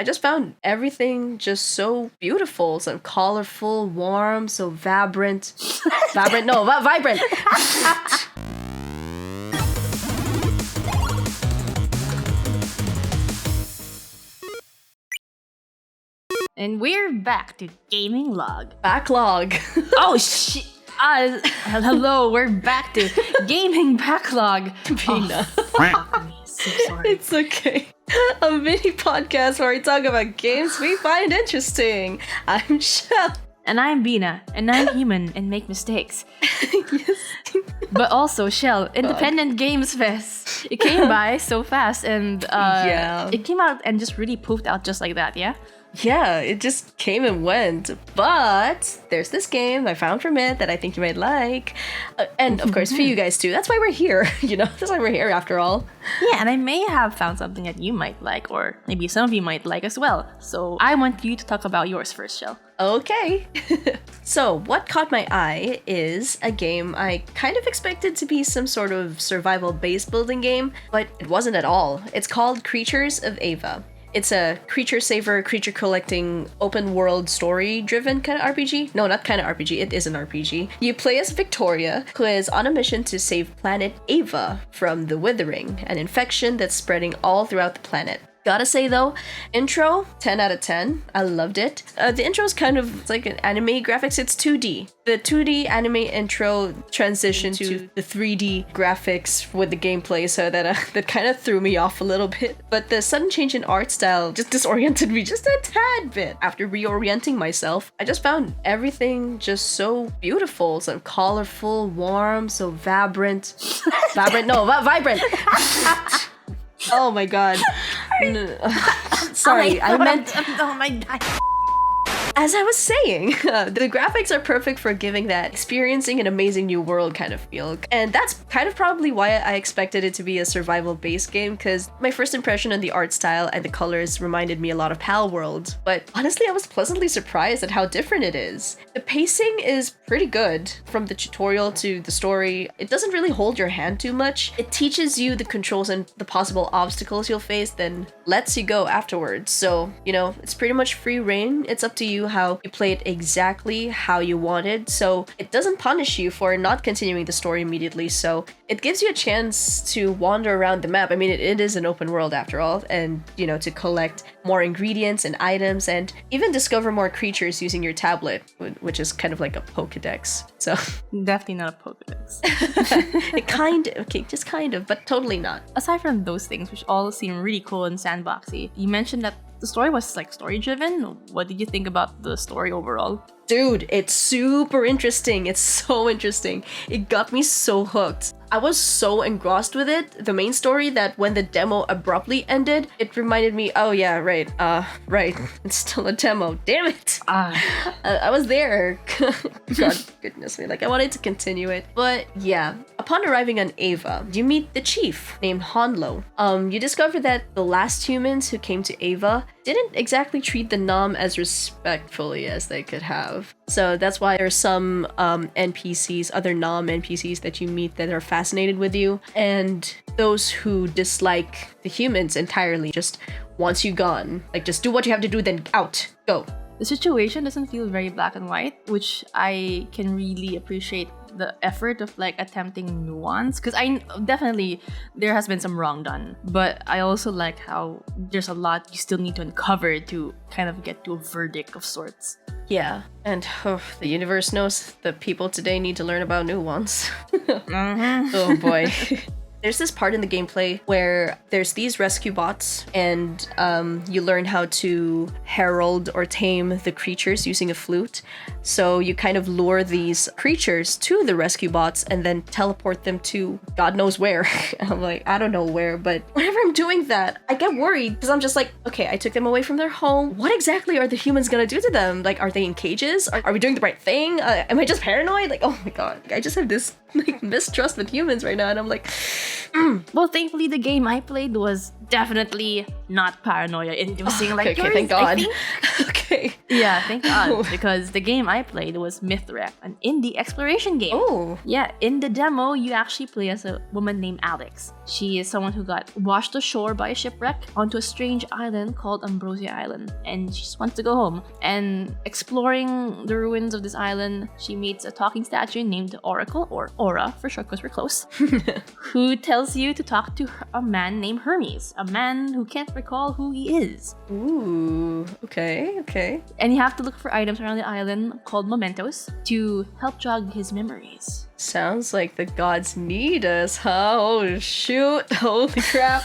I just found everything just so beautiful, so colorful, warm, so vibrant. Vibrant? No, vibrant. And we're back to Gaming Backlog. Oh shit! Hello, we're back to Gaming Backlog. Beena. Fuck me, so sorry. It's okay. A mini podcast where we talk about games we find interesting. I'm Shelle. And I'm Beena, and I'm human and make mistakes. Yes. But also, Shelle, Independent Games Fest. It came by so fast, and it came out and just really poofed out just like that, yeah? Yeah, it just came and went. But there's this game I found from it that I think you might like. And of course, for you guys too. That's why we're here, That's why we're here after all. Yeah, and I may have found something that you might like, or maybe some of you might like as well. So I want you to talk about yours first, Shelle. Okay. So, what caught my eye is a game I kind of expected to be some sort of survival base building game, but it wasn't at all. It's called Creatures of Ava. It's a creature saver, creature collecting, open world story driven kind of RPG. No, not kind of RPG, it is an RPG. You play as Victoria, who is on a mission to save planet Ava from the Withering, an infection that's spreading all throughout the planet. Gotta say though, intro, 10 out of 10. I loved it. The intro is kind of like an anime graphics. It's 2D. The 2D anime intro transitioned to the 3D graphics with the gameplay, so that kind of threw me off a little bit. But the sudden change in art style just disoriented me just a tad bit. After reorienting myself, I just found everything just so beautiful, so colorful, warm, so vibrant. Vibrant. Oh my god. Sorry, I meant... Oh my god. As I was saying, the graphics are perfect for giving that experiencing an amazing new world kind of feel. And that's kind of probably why I expected it to be a survival-based game, because my first impression on the art style and the colors reminded me a lot of Pal World. But honestly, I was pleasantly surprised at how different it is. The pacing is pretty good. From the tutorial to the story, it doesn't really hold your hand too much. It teaches you the controls and the possible obstacles you'll face, then lets you go afterwards. So, it's pretty much free reign. It's up to you how you play it exactly how you wanted, so it doesn't punish you for not continuing the story immediately, so it gives you a chance to wander around the map. I mean, it is an open world after all, and to collect more ingredients and items, and even discover more creatures using your tablet, which is kind of like a Pokedex. So definitely not a Pokedex. Just kind of, but totally not. Aside from those things, which all seem really cool and sandboxy, you mentioned that the story was like story driven. What did you think about the story overall? Dude, it's super interesting. It's so interesting. It got me so hooked. I was so engrossed with it, the main story, that when the demo abruptly ended, it reminded me, oh yeah, right, it's still a demo, damn it. I was there. God goodness me, I wanted to continue it. But yeah, upon arriving on Ava, you meet the chief named Hanlo. You discover that the last humans who came to Ava didn't exactly treat the Nom as respectfully as they could have. So that's why there's some NPCs, other Nom NPCs that you meet that are fascinated with you, and those who dislike the humans entirely, just wants you gone. Just do what you have to do, then out, go. The situation doesn't feel very black and white, which I can really appreciate the effort of attempting nuance, because there has been some wrong done, but I also like how there's a lot you still need to uncover to kind of get to a verdict of sorts. Yeah, and the universe knows that people today need to learn about nuance. Oh boy. There's this part in the gameplay where there's these rescue bots, and you learn how to herald or tame the creatures using a flute. So you kind of lure these creatures to the rescue bots and then teleport them to God knows where. I'm like, I don't know where, but whenever I'm doing that, I get worried because I'm just like, okay, I took them away from their home. What exactly are the humans gonna do to them? Are they in cages? Are we doing the right thing? Am I just paranoid? Oh my god, I just have this mistrust with humans right now, and I'm like, Well, thankfully the game I played was definitely not paranoia inducing like okay, yours, thank God. I think. Okay. Yeah, thank God. Because the game I played was Mythwrecked, an indie exploration game. Oh. Yeah, in the demo, you actually play as a woman named Alex. She is someone who got washed ashore by a shipwreck onto a strange island called Ambrosia Island. And she just wants to go home. And exploring the ruins of this island, she meets a talking statue named Oracle, or Aura for short because we're close, who tells you to talk to a man named Hermes, a man who can't recall who he is. Ooh. Okay. And you have to look for items around the island called mementos to help jog his memories. Sounds like the gods need us, huh? Oh shoot. Holy crap.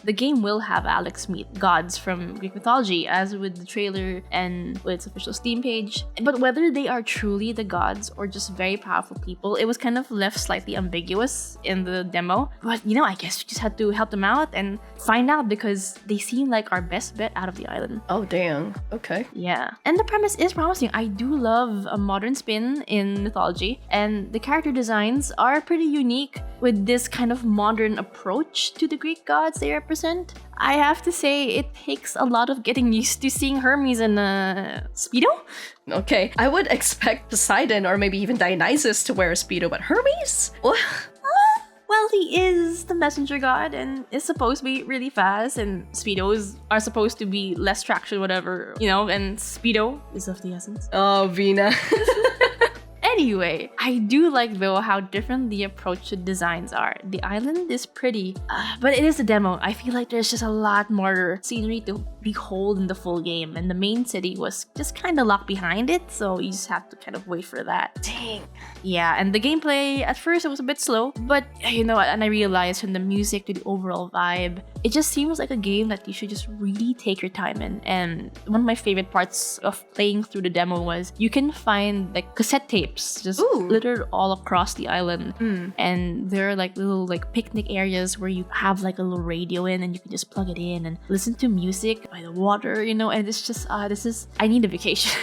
The game will have Alex meet gods from Greek mythology, as with the trailer and with its official Steam page. But whether they are truly the gods or just very powerful people, it was kind of left slightly ambiguous in the demo. But I guess we just had to help them out and find out, because they seem like our best bet out of the island. Oh damn. Okay. Yeah. And the premise is promising. I do love a modern spin in mythology, and the character designs are pretty unique with this kind of modern approach to the Greek gods they represent. I have to say, it takes a lot of getting used to seeing Hermes in a Speedo. Okay. I would expect Poseidon or maybe even Dionysus to wear a Speedo, but Hermes? What? Well, he is the messenger god and is supposed to be really fast, and Speedos are supposed to be less traction, whatever, and Speedo is of the essence. Oh, Beena. Anyway, I do like though how different the approach to designs are. The island is pretty, but it is a demo. I feel like there's just a lot more scenery to behold in the full game, and the main city was just kind of locked behind it, so you just have to kind of wait for that. Dang. Yeah, and the gameplay, at first it was a bit slow, but and I realized from the music to the overall vibe, it just seems like a game that you should just really take your time in. And one of my favorite parts of playing through the demo was you can find like cassette tapes just littered all across the island. And there are like little like picnic areas where you have like a little radio in, and you can just plug it in and listen to music by the water, and it's just I need a vacation.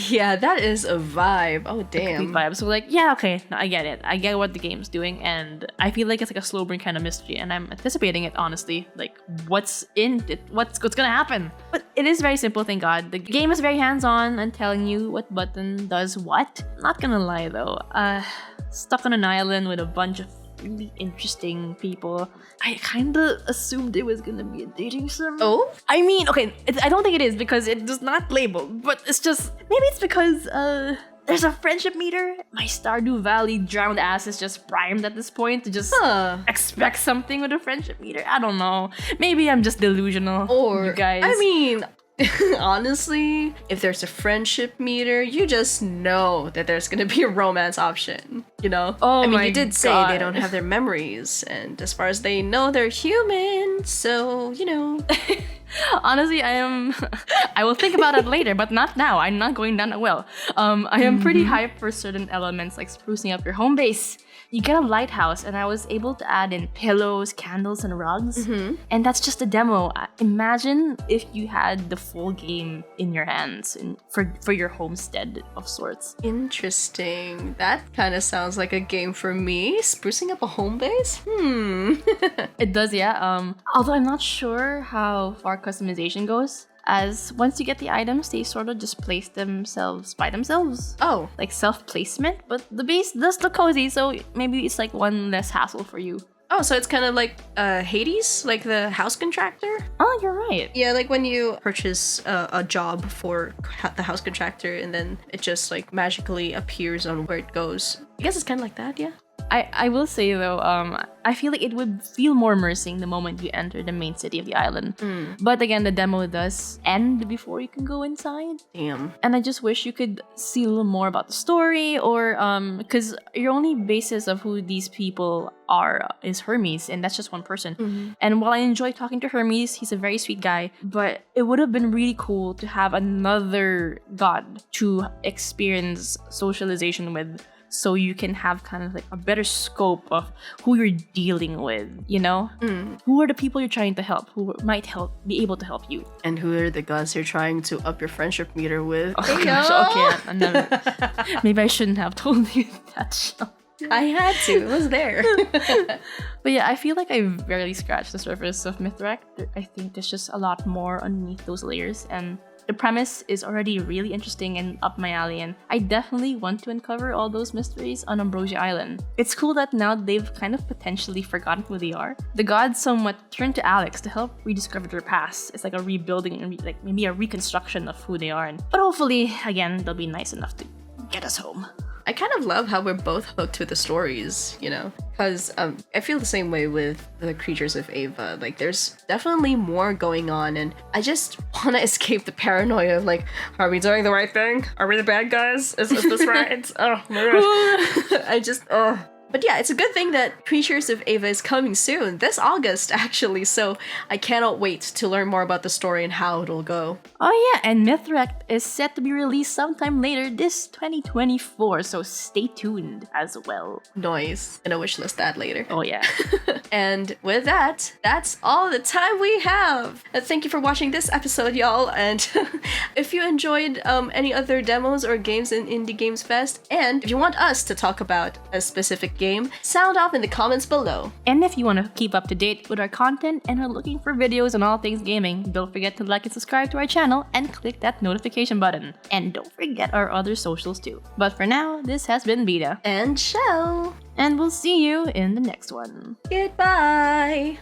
Yeah, that is a vibe. Oh, damn. Complete vibe. So okay, I get it. I get what the game's doing, and I feel like it's like a slow burn kind of mystery, and I'm anticipating it, honestly. Like, what's in it? What's gonna happen? But it is very simple, thank God. The game is very hands-on and telling you what button does what. Not gonna lie though, stuck on an island with a bunch of really interesting people. I kind of assumed it was gonna be a dating sim. Oh? I mean, okay, I don't think it is because it does not label, but it's just, maybe it's because, there's a friendship meter. My Stardew Valley drowned ass is just primed at this point to just expect something with a friendship meter. I don't know. Maybe I'm just delusional. Or, you guys. I mean, honestly, if there's a friendship meter, you just know that there's gonna be a romance option, Oh, I mean, my you did say God. they don't have their memories, and as far as they know, they're human, so, Honestly, I will think about it later, but not now. I'm not going down that well. I am pretty hyped for certain elements like sprucing up your home base. You get a lighthouse, and I was able to add in pillows, candles, and rugs. And that's just a demo. Imagine if you had the full game in your hands for your homestead of sorts. Interesting. That kind of sounds like a game for me. Sprucing up a home base? It does, yeah. Although I'm not sure how far customization goes, as once you get the items, they sort of just place themselves by themselves. Oh. Like self-placement, but the base does look cozy, so maybe it's like one less hassle for you. Oh, so it's kind of like Hades, like the house contractor? Oh, you're right. Yeah, like when you purchase a job for the house contractor, and then it just like magically appears on where it goes. I guess it's kind of like that, yeah? I will say though, I feel like it would feel more immersing the moment you enter the main city of the island. But again, the demo does end before you can go inside. Damn. And I just wish you could see a little more about the story, or because your only basis of who these people are is Hermes, and that's just one person. And while I enjoy talking to Hermes, he's a very sweet guy, but it would have been really cool to have another god to experience socialization with, so you can have kind of like a better scope of who you're dealing with, Who are the people you're trying to help, who might be able to help you. And who are the gods you're trying to up your friendship meter with? Oh gosh, okay, maybe I shouldn't have told you that. I had to. It was there. But yeah, I feel like I barely scratched the surface of Mythwrecked. I think there's just a lot more underneath those layers, and the premise is already really interesting and up my alley, and I definitely want to uncover all those mysteries on Ambrosia Island. It's cool that now they've kind of potentially forgotten who they are. The gods somewhat turn to Alex to help rediscover their past. It's like a rebuilding and like maybe a reconstruction of who they are. But hopefully, again, they'll be nice enough to get us home. I kind of love how we're both hooked to the stories, you know? Because I feel the same way with the Creatures of Ava. Like, there's definitely more going on, and I just want to escape the paranoia of, like, are we doing the right thing? Are we the bad guys? Is this right? Oh my gosh. But yeah, it's a good thing that Creatures of Ava is coming soon, this August actually, so I cannot wait to learn more about the story and how it'll go. Oh yeah, and Mythwrecked is set to be released sometime later this 2024, so stay tuned as well. Nice. Gonna wishlist that later. Oh yeah. And with that, that's all the time we have. Thank you for watching this episode, y'all, and if you enjoyed any other demos or games in Indie Games Fest, and if you want us to talk about a specific game, sound off in the comments below. And if you want to keep up to date with our content and are looking for videos on all things gaming, don't forget to like and subscribe to our channel and click that notification button. And don't forget our other socials too. But for now, this has been Beena. And Shelle. And we'll see you in the next one. Goodbye.